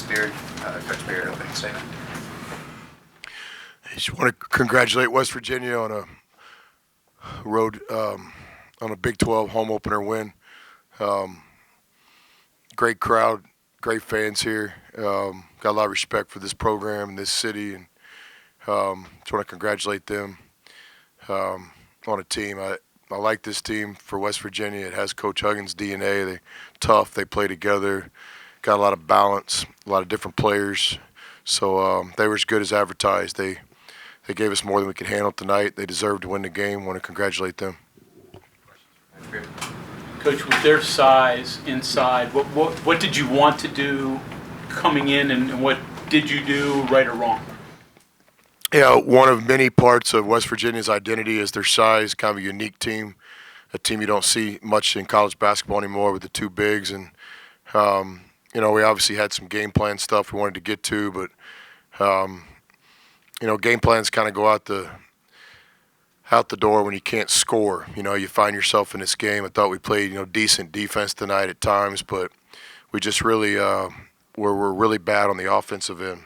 Beard, Coach Beard, opening statement. I just want to congratulate West Virginia on a road on a Big 12 home opener win. Great crowd, great fans here. Got a lot of respect for this program and this city, and just want to congratulate them on a team. I like this team for West Virginia. It has Coach Huggins' DNA. They're tough. They play together. Got a lot of balance, a lot of different players. So they were as good as advertised. They gave us more than we could handle tonight. They deserved to win the game. Want to congratulate them. Coach, with their size inside, what did you want to do coming in, and what did you do right or wrong? Yeah, one of many parts of West Virginia's identity is their size, kind of a unique team, a team you don't see much in college basketball anymore with the two bigs. And, we obviously had some game plan stuff we wanted to get to, but, game plans kind of go out the door when you can't score. You find yourself in this game. I thought we played, decent defense tonight at times, but we just really we're really bad on the offensive end.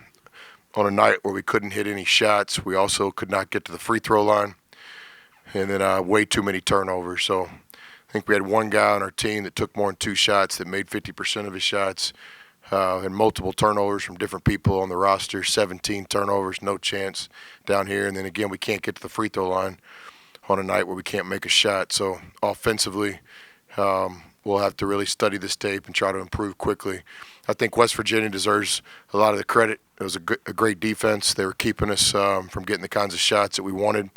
On a night where we couldn't hit any shots, we also could not get to the free throw line, and then way too many turnovers. So I think we had one guy on our team that took more than 2 shots that made 50% of his shots, and multiple turnovers from different people on the roster, 17 turnovers, no chance down here. And then again, we can't get to the free throw line on a night where we can't make a shot. So offensively, we'll have to really study this tape and try to improve quickly. I think West Virginia deserves a lot of the credit. It was a great defense. They were keeping us from getting the kinds of shots that we wanted.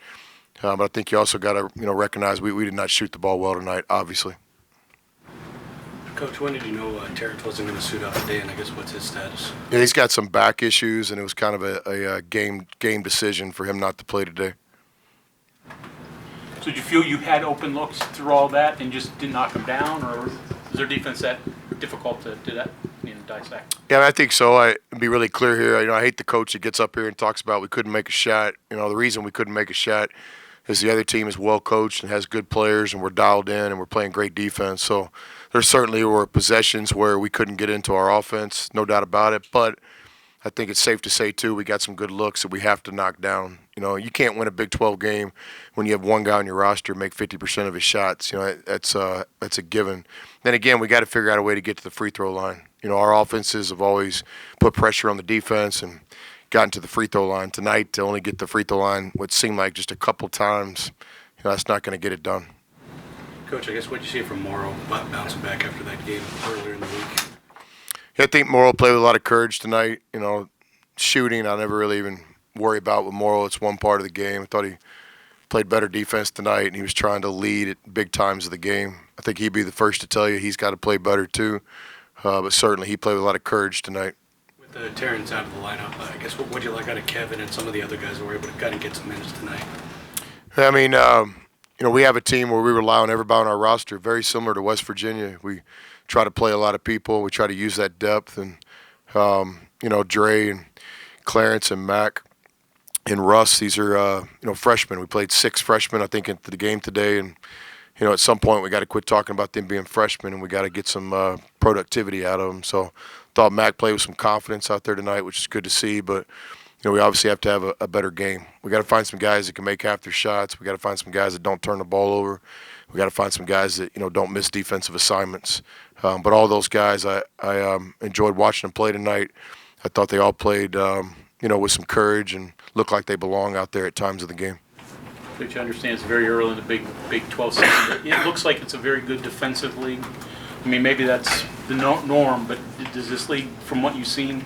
But I think you also got to recognize we did not shoot the ball well tonight, obviously. Coach, when did you know Terrence wasn't going to suit up today, and I guess what's his status? Yeah, he's got some back issues, and it was kind of a game decision for him not to play today. So did you feel you had open looks through all that and just didn't knock him down, or is their defense that difficult to dissect? Yeah, I think so. I'd be really clear here. I hate the coach that gets up here and talks about we couldn't make a shot. The reason we couldn't make a shot is the other team is well coached and has good players, and we're dialed in and we're playing great defense. So there certainly were possessions where we couldn't get into our offense, no doubt about it. But I think it's safe to say, too, we got some good looks that we have to knock down. You can't win a Big 12 game when you have one guy on your roster make 50% of his shots. That's a given. Then again, we got to figure out a way to get to the free throw line. Our offenses have always put pressure on the defense and gotten to the free throw line. Tonight, to only get the free throw line what seemed like just a couple times, that's not going to get it done. Coach, I guess what did you see from Morrow bouncing back after that game earlier in the week? Yeah, I think Morrow played with a lot of courage tonight. Shooting, I never really even worry about with Morrow. It's one part of the game. I thought he played better defense tonight, and he was trying to lead at big times of the game. I think he'd be the first to tell you he's got to play better too. But certainly he played with a lot of courage tonight. With Terrence out of the lineup, I guess what would you like out of Kevin and some of the other guys who were able to kind of get some minutes tonight? I mean, we have a team where we rely on everybody on our roster, very similar to West Virginia. We try to play a lot of people. We try to use that depth. And, Dre and Clarence and Mac and Russ, these are, freshmen. We played 6 freshmen, I think, into the game today. And, at some point we got to quit talking about them being freshmen, and we got to get some productivity out of them. So thought Mac played with some confidence out there tonight, which is good to see. But, we obviously have to have a better game. We got to find some guys that can make half their shots. We got to find some guys that don't turn the ball over. We got to find some guys that, don't miss defensive assignments. But all those guys, I enjoyed watching them play tonight. I thought they all played, with some courage and looked like they belong out there at times of the game. Which I understand is very early in the Big 12 season. It looks like it's a very good defensive league. I mean, maybe that's the norm, but does this league, from what you've seen,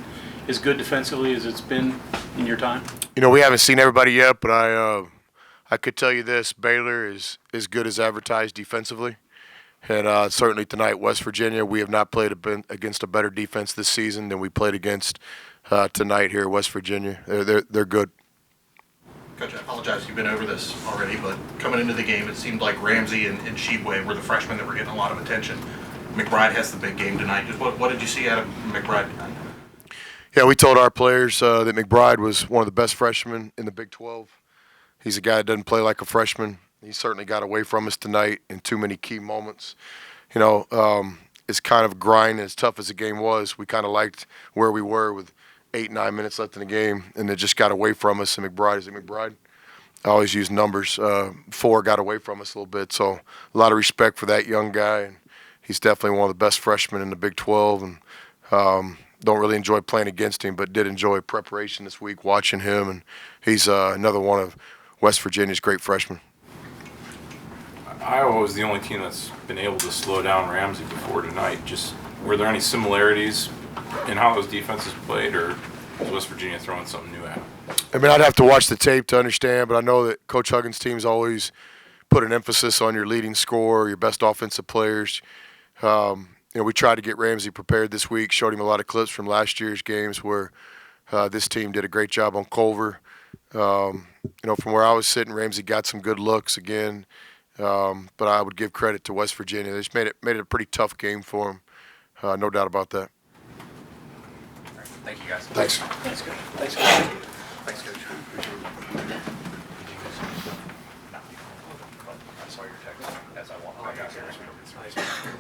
as good defensively as it's been in your time? We haven't seen everybody yet, but I could tell you this: Baylor is as good as advertised defensively. And certainly tonight, West Virginia, we have not played against a better defense this season than we played against tonight here at West Virginia. They're good. Coach, I apologize, you've been over this already, but coming into the game, it seemed like Ramsey and Sheetway were the freshmen that were getting a lot of attention. McBride has the big game tonight. Just what did you see out of McBride tonight? Yeah, we told our players that McBride was one of the best freshmen in the Big 12. He's a guy that doesn't play like a freshman. He certainly got away from us tonight in too many key moments. as kind of grind and as tough as the game was, we kind of liked where we were with 8-9 minutes left in the game, and it just got away from us. And McBride, is it McBride? I always use numbers. 4 got away from us a little bit, so a lot of respect for that young guy, and he's definitely one of the best freshmen in the Big 12. And don't really enjoy playing against him, but did enjoy preparation this week, watching him, and he's another one of West Virginia's great freshmen. Iowa was the only team that's been able to slow down Ramsey before tonight. Just were there any similarities in how those defenses played, or was West Virginia throwing something new at them? I mean, I'd have to watch the tape to understand, but I know that Coach Huggins' teams always put an emphasis on your leading scorer, your best offensive players. We tried to get Ramsey prepared this week, showed him a lot of clips from last year's games where this team did a great job on Culver. From where I was sitting, Ramsey got some good looks again, but I would give credit to West Virginia. They just made it a pretty tough game for them, no doubt about that. Thank you, guys. Thanks. Thanks, Coach. Thanks, Coach. I saw your text as I walked. I got here.